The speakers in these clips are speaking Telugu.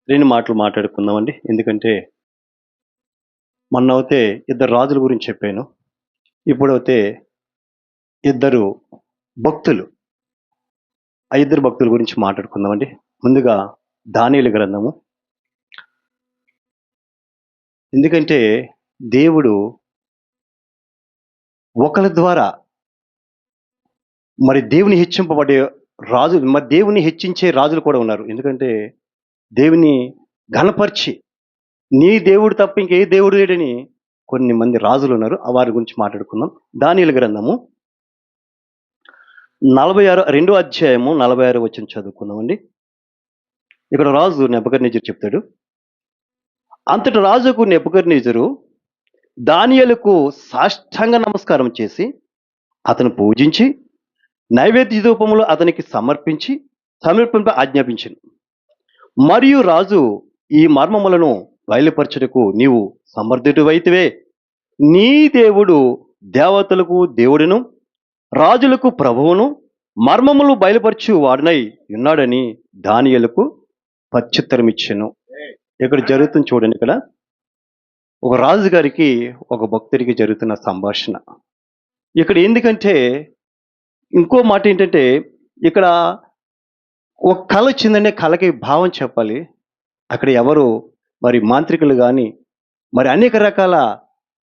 2 మాటలు మాట్లాడుకుందామండి. ఎందుకంటే మొన్నైతే ఇద్దరు రాజుల గురించి చెప్పాను. ఇప్పుడైతే ఇద్దరు భక్తులు, ఆ ఇద్దరు భక్తుల గురించి మాట్లాడుకుందామండి. ముందుగా దానియేలు గ్రంథము. ఎందుకంటే దేవుడు ఒకరి ద్వారా మరి దేవుని హెచ్చింపబడే రాజులు, మరి దేవుని హెచ్చించే రాజులు కూడా ఉన్నారు. ఎందుకంటే దేవుని ఘనపరిచి నీ దేవుడు తప్ప ఇంకే దేవుడు లేడని కొన్ని మంది రాజులు ఉన్నారు. ఆ వారి గురించి మాట్లాడుకుందాం. దానియేలు గ్రంథము 46 రెండో అధ్యాయము 46 వచనం చదువుకుందామండి. ఇక్కడ రాజు నెబుకద్నెజరు చెప్తాడు. అంతటి రాజుకు నెబుకద్నెజరు దానియేలుకు సాష్టాంగ నమస్కారం చేసి అతను పూజించి నైవేద్య ధూపములు అతనికి సమర్పింప ఆజ్ఞాపించింది. మరియు రాజు ఈ మర్మములను బయలుపరచుటకు నీవు సమర్థుడివైతివే. నీ దేవుడు దేవతలకు దేవుడును రాజులకు ప్రభువును మర్మములు బయలుపరచు వాడునై ఉన్నాడని దానియేలుకు ప్రత్యుత్తరం ఇచ్చెను. ఇక్కడ జరుగుతుంది చూడండి. ఇక్కడ ఒక రాజు గారికి ఒక భక్తుడికి జరుగుతున్న సంభాషణ. ఇక్కడ ఎందుకంటే ఇంకో మాట ఏంటంటే, ఇక్కడ ఒక కళ వచ్చిందంటే కళకి భావం చెప్పాలి. అక్కడ ఎవరు మరి మాంత్రికులు కానీ మరి అనేక రకాల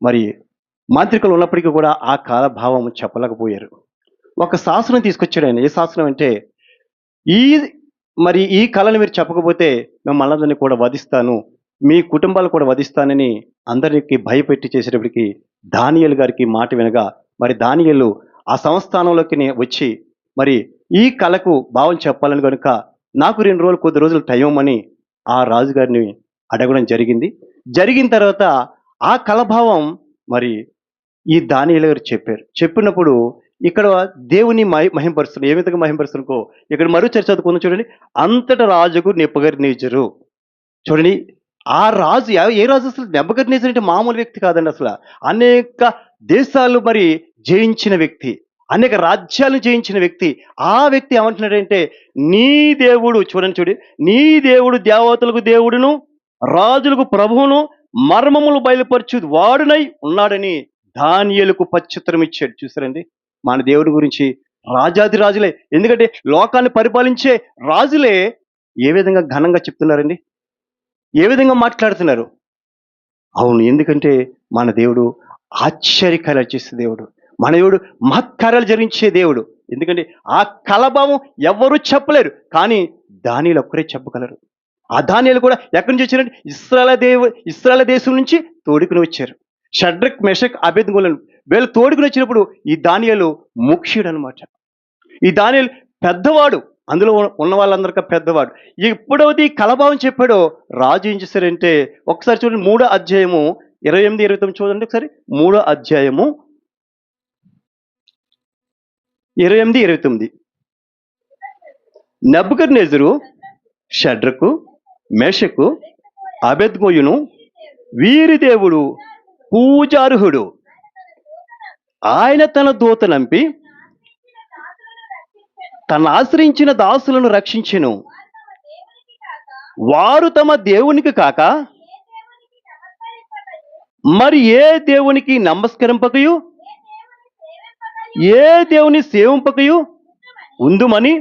మరి మాంత్రికులు ఉన్నప్పటికీ కూడా ఆ కాల భావం చెప్పలేకపోయారు. ఒక శాసనం తీసుకొచ్చాడు ఆయన. ఏ శాసనం అంటే, ఈ ఈ కళను మీరు చెప్పకపోతే మిమ్మల్ని అందరినీ కూడా వధిస్తాను, మీ కుటుంబాలు కూడా వధిస్తానని అందరికి భయపెట్టి చేసేటప్పటికి దానియేలు గారికి మాట వినగా మరి దానియేలు ఆ సంస్థానంలోకి వచ్చి మరి ఈ కళకు భావం చెప్పాలని కనుక నాకు 2 రోజులు కొద్ది రోజులు టైం ఇవ్వమని ఆ రాజుగారిని అడగడం జరిగింది. జరిగిన తర్వాత ఆ కళభావం మరి ఈ దానియేలు గారు చెప్పారు. చెప్పినప్పుడు ఇక్కడ దేవుని మహింపరుస్తున్నారు. ఏ విధంగా మహింపరుస్తున్నకో ఇక్కడ మరో చర్చ చదువుకుందాం చూడండి. అంతట రాజుకు నెబుకద్నెజరు. చూడండి, ఆ రాజు ఏ రాజు? అసలు నెబుకద్నెజరు అంటే మామూలు వ్యక్తి కాదండి. అసలు అనేక దేశాలు మరి జయించిన వ్యక్తి, అనేక రాజ్యాలను జయించిన వ్యక్తి. ఆ వ్యక్తి ఏమంటున్నాడంటే, నీ దేవుడు చూడండి, నీ దేవుడు దేవతలకు దేవుడును రాజులకు ప్రభువును మర్మములు బయలుపరచు వాడునై ఉన్నాడని దానియేలుకు ప్రత్యుత్తరం ఇచ్చాడు. చూసారండి, మన దేవుడి గురించి రాజాది రాజులే, ఎందుకంటే లోకాన్ని పరిపాలించే రాజులే ఏ విధంగా ఘనంగా చెప్తున్నారండి, ఏ విధంగా మాట్లాడుతున్నారు. అవును, ఎందుకంటే మన దేవుడు ఆశ్చర్యకార్యాలు చేసే దేవుడు, మన దేవుడు మహత్కార్యాలు జరిగించే దేవుడు. ఎందుకంటే ఆ కలభావం ఎవరు చెప్పలేరు, కానీ దానియేలు ఒక్కరే చెప్పగలరు. ఆ దానియేలు కూడా ఎక్కడి నుంచి వచ్చారంటే ఇశ్రాయేలు దేశం నుంచి తోడుకుని వచ్చారు. షడ్రక్ మెషక్ అబేద్నెగోలను వీళ్ళు తోడుకుని వచ్చినప్పుడు ఈ దానియేలు ముఖ్యుడు అనమాట. ఈ దానియేలు పెద్దవాడు, అందులో ఉన్న వాళ్ళందరికీ పెద్దవాడు. ఎప్పుడైతే ఈ కలభావం చెప్పాడో రాజు ఏం చేశారంటే, ఒకసారి చూడండి 3వ అధ్యాయము 28, 29 చూడండి ఒకసారి. 3వ అధ్యాయము 28, 29. నెబుకద్నెజరు షడ్రకు మెషకు అబేద్నెగోయును వీరి దేవుడు పూజార్హుడు. ఆయన తన దూత నంపి తన ఆశ్రయించిన దాసులను రక్షించెను. వారు తమ దేవునికి కాక మరి ఏ దేవునికి నమస్కరింపకయు ఏ దేవుని సేవింపకయు ఉందుమని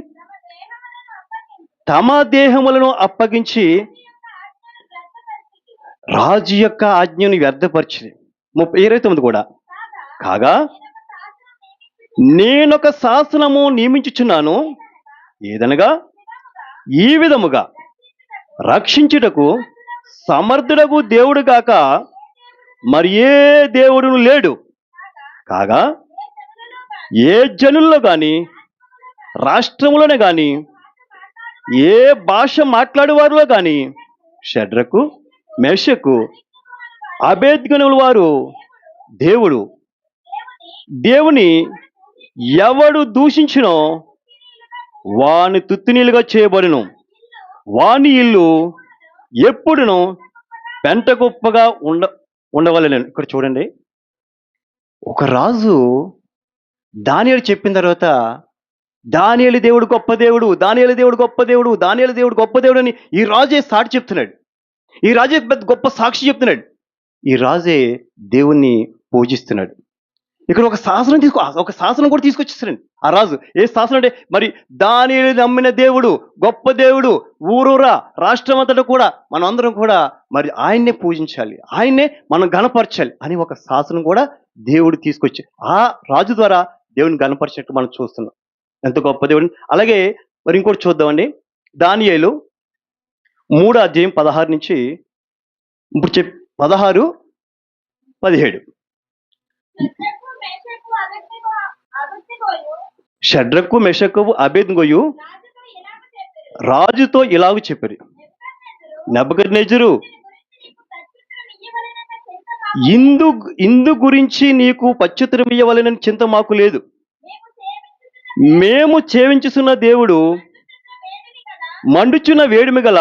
తమ దేహములను అప్పగించి రాజు యొక్క ఆజ్ఞను వ్యర్థపరిచింది. 29 కూడా. కాగా నేనొక శాసనము నియమించుచున్నాను, ఏదనగా ఈ విధముగా రక్షించుటకు సమర్థుడకు దేవుడు గాక మరి ఏ దేవుడును లేడు. కాగా ఏ జనుల్లో గాని రాష్ట్రములోనే గాని ఏ భాష మాట్లాడేవారిలో గాని షడ్రకు మెషకు అబేద్నెగోల వారు దేవుని ఎవడు దూషించినో వాని తుత్తినీలుగా చేయబడును, వాని ఇల్లు ఎప్పుడును పెంట గొప్పగా ఉండవలెను. ఇక్కడ చూడండి, ఒక రాజు దానియేలు చెప్పిన తర్వాత దానియేలు దేవుడు గొప్ప దేవుడు, దానియేలు దేవుడు గొప్ప దేవుడు, దానియేలు దేవుడు గొప్ప దేవుడు అని ఈ రాజే సాటి చెప్తున్నాడు. ఈ రాజే పెద్ద గొప్ప సాక్షి చెప్తున్నాడు. ఈ రాజే దేవుణ్ణి పూజిస్తున్నాడు. ఇక్కడ ఒక శాసనం కూడా తీసుకొచ్చేస్తారండి ఆ రాజు. ఏ శాసనం అంటే మరి దానియేలు నమ్మిన దేవుడు గొప్ప దేవుడు, ఊరూరా రాష్ట్రం అంతటా కూడా మనం అందరం కూడా మరి ఆయన్నే పూజించాలి, ఆయన్నే మనం గణపరచాలి అని ఒక శాసనం కూడా దేవుడు తీసుకొచ్చి ఆ రాజు ద్వారా దేవుని గణపరిచినట్టు మనం చూస్తున్నాం. ఎంత గొప్ప దేవుడు. అలాగే మరి ఇంకోటి చూద్దామండి. దానియేలు 3:16 నుంచి ఇప్పుడు 16, 17. షడ్రకు మెషకు అబేద్నెగోయు రాజుతో ఇలాగ చెప్పారు, నెబుకద్నెజరు ఇందు గురించి నీకు పశ్చాత్తరం ఇయ్యవలెనని చింత మాకు లేదు. మేము సేవించుచున్న దేవుడు మండుచున్న వేడిమి గల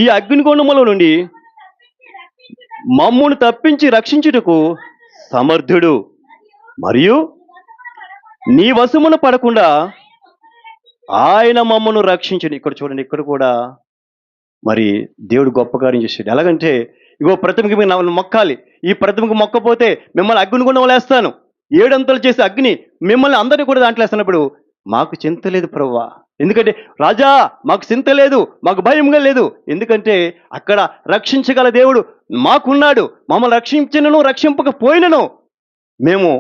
ఈ అగ్నిగుండముల నుండి మమ్మును తప్పించి రక్షించుటకు సమర్థుడు, మరియు నీ వశమున పడకుండా ఆయన మమ్మను రక్షించడు. ఇక్కడ చూడండి, ఇక్కడ కూడా మరి దేవుడు గొప్ప కార్యం చేశాడు. ఎలాగంటే ఇగో ప్రతిమకి మీరు మొక్కాలి, ఈ ప్రతిమకి మొక్కపోతే మిమ్మల్ని అగ్నిగుండం వేస్తాను, 7 అంతలు చేసే అగ్ని మిమ్మల్ని అందరినీ కూడా దాంట్లో వేస్తున్నప్పుడు మాకు చింత లేదు ప్రభువా. ఎందుకంటే రాజా మాకు చింత లేదు, మాకు భయంగా లేదు. ఎందుకంటే అక్కడ రక్షించగల దేవుడు మాకున్నాడు. మమ్మల్ని రక్షించినను రక్షింపకపోయినను మేము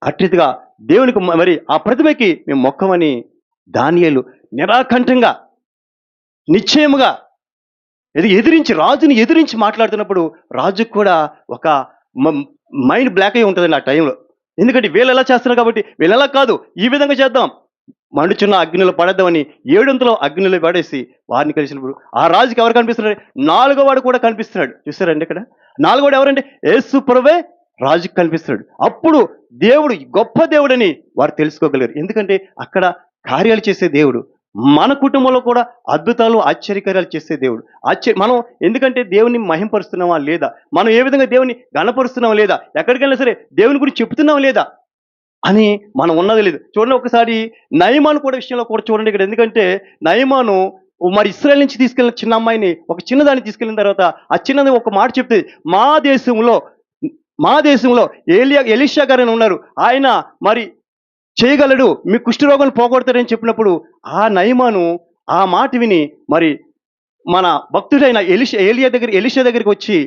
అట్టిగా దేవునికి మరి ఆ ప్రతిభకి మేము మొక్కమని దానియేలు నిరాకంఠంగా నిశ్చయముగా రాజుని ఎదిరించి మాట్లాడుతున్నప్పుడు రాజుకు కూడా ఒక మైండ్ బ్లాక్ అయి ఉంటుందండి ఆ టైంలో. ఎందుకంటే వీళ్ళు ఎలా చేస్తున్నారు కాబట్టి వీళ్ళు ఎలా కాదు, ఈ విధంగా చేద్దాం, మండుచున్న అగ్నిలో పడద్దామని 7 అగ్నిలో పడేసి వారిని కలిసినప్పుడు ఆ రాజుకి ఎవరు కనిపిస్తున్నాడు? 4వ వాడు కూడా కనిపిస్తున్నాడు. చూసారండి ఇక్కడ 4వ వాడు ఎవరంటే యేసు ప్రభువే రాజుకి కనిపిస్తున్నాడు. అప్పుడు దేవుడు గొప్ప దేవుడని వారు తెలుసుకోగలిగారు. ఎందుకంటే అక్కడ కార్యాలు చేసే దేవుడు, మన కుటుంబంలో కూడా అద్భుతాలు ఆశ్చర్యకార్యాలు చేసే దేవుడు. మనం ఎందుకంటే దేవుని మహింపరుస్తున్నామా లేదా, మనం ఏ విధంగా దేవుని గణపరుస్తున్నామా లేదా, ఎక్కడికైనా సరే దేవుని గురించి చెప్తున్నామా లేదా అని మనం ఉన్నది లేదు. చూడండి, ఒకసారి నయమాను కూడా విషయంలో కూడా చూడండి ఇక్కడ. ఎందుకంటే నయమాను మరి ఇశ్రాయేల్ నుంచి తీసుకెళ్ళిన చిన్న అమ్మాయిని, ఒక చిన్నదాన్ని తీసుకెళ్ళిన తర్వాత ఆ చిన్నది ఒక మాట చెప్తే, మా దేశంలో ఎలీషా గారు ఉన్నారు, ఆయన మరి చేయగలడు, మీ కుష్ఠరోగాన్ని పోగొడతాడని చెప్పినప్పుడు ఆ నయమాను ఆ మాట విని మరి మన భక్తుడైన ఎలీషా దగ్గరికి వచ్చి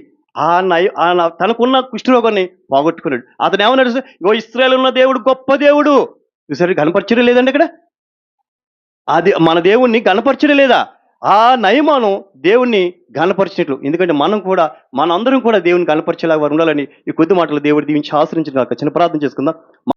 తనకున్న కుష్ఠరోగాన్ని పోగొట్టుకున్నాడు. అతను ఏమన్నాడు? ఇశ్రాయేలు ఉన్న దేవుడు గొప్ప దేవుడు. చూసారు, కనపరచడం లేదండి ఇక్కడ. అది మన దేవుణ్ణి గణపరచడం లేదా? ఆ నయమాను దేవుణ్ణి గణపరిచినట్లు. ఎందుకంటే మనందరం కూడా దేవుని గణపరిచేలాగా ఉండాలని ఈ కొద్ది మాటలు దేవుడు దీవించి ఆశ్రయించిన చిన్న ప్రార్థన చేసుకుందాం.